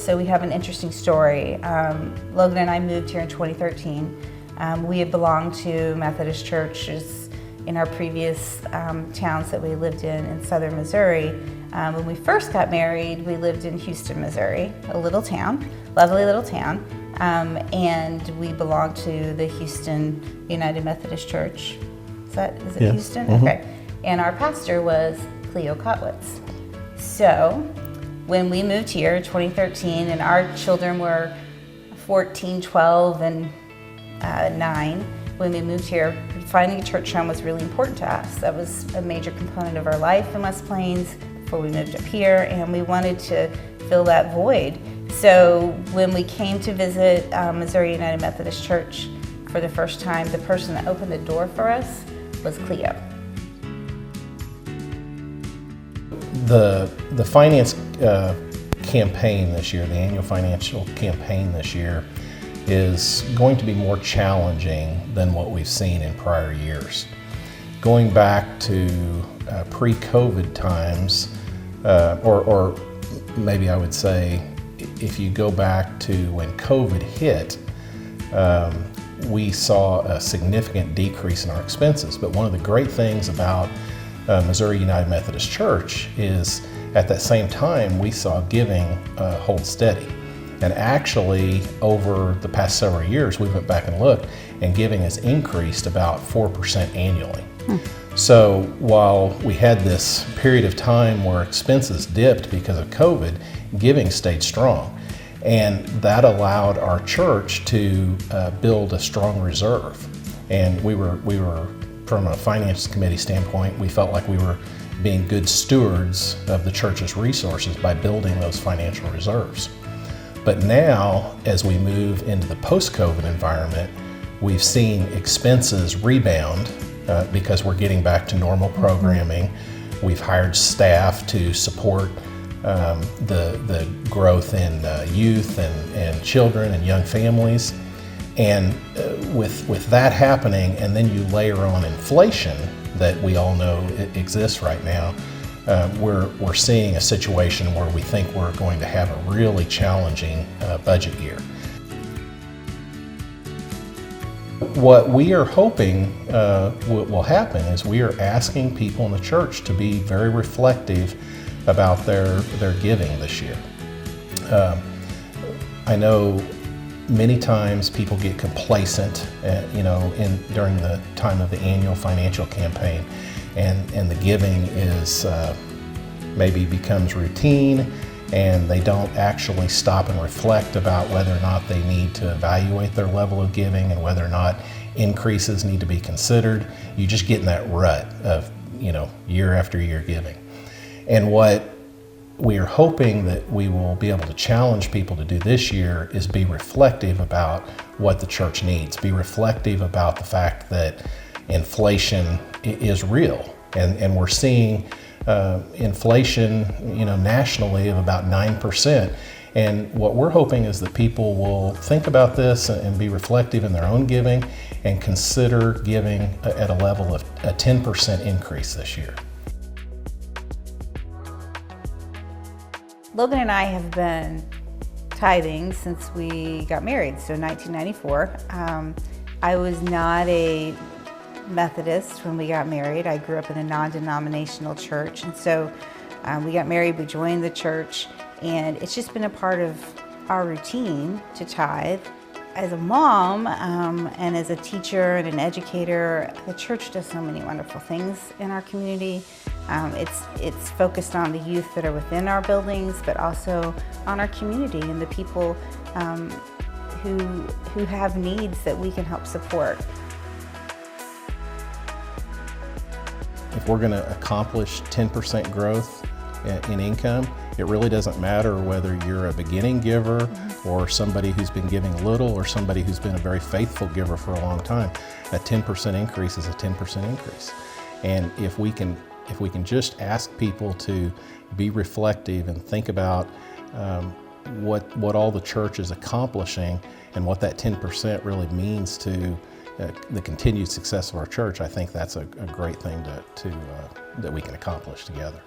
So we have an interesting story. Logan and I moved here in 2013. We had belonged to Methodist churches in our previous towns that we lived in southern Missouri. When we first got married, we lived in Houston, Missouri, a little town, lovely little town, and we belonged to the Houston United Methodist Church. Is it yes. Houston? Mm-hmm. Okay. And our pastor was Cleo Kotwitz. So when we moved here in 2013 and our children were 14, 12, and 9, when we moved here, finding a church home was really important to us. That was a major component of our life in West Plains before we moved up here, and we wanted to fill that void. So when we came to visit Missouri United Methodist Church for the first time, the person that opened the door for us was Cleo. The finance campaign this year, the annual financial campaign this year, is going to be more challenging than what we've seen in prior years. Going back to pre-COVID times, or maybe I would say, if you go back to when COVID hit, we saw a significant decrease in our expenses. But one of the great things about Missouri United Methodist Church is at that same time we saw giving hold steady. And actually over the past several years we went back and looked, and giving has increased about 4% annually. So while we had this period of time where expenses dipped because of COVID, giving stayed strong. And that allowed our church to build a strong reserve. And we were from a finance committee standpoint, we felt like we were being good stewards of the church's resources by building those financial reserves. But now, as we move into the post-COVID environment, we've seen expenses rebound because we're getting back to normal programming. We've hired staff to support the growth in youth and children and young families. And with that happening, and then you layer on inflation that we all know exists right now, we're seeing a situation where we think we're going to have a really challenging budget year. What we are hoping will happen is we are asking people in the church to be very reflective about their giving this year. I know many times people get complacent, during the time of the annual financial campaign, and the giving is maybe becomes routine, and they don't actually stop and reflect about whether or not they need to evaluate their level of giving and whether or not increases need to be considered. You just get in that rut of year after year giving. And what we are hoping that we will be able to challenge people to do this year is be reflective about what the church needs, be reflective about the fact that inflation is real, and we're seeing inflation, nationally of about 9%. And what we're hoping is that people will think about this and be reflective in their own giving and consider giving at a level of a 10% increase this year. Logan and I have been tithing since we got married, so 1994. I was not a Methodist when we got married. I grew up in a non-denominational church, and so we got married, we joined the church, and it's just been a part of our routine to tithe. As a mom and as a teacher and an educator, the church does so many wonderful things in our community. It's focused on the youth that are within our buildings, but also on our community and the people who have needs that we can help support. If we're going to accomplish 10% growth in income, it really doesn't matter whether you're a beginning giver or somebody who's been giving little or somebody who's been a very faithful giver for a long time. A 10% increase is a 10% increase. And if we can just ask people to be reflective and think about what all the church is accomplishing and what that 10% really means to the continued success of our church, I think that's a great thing that we can accomplish together.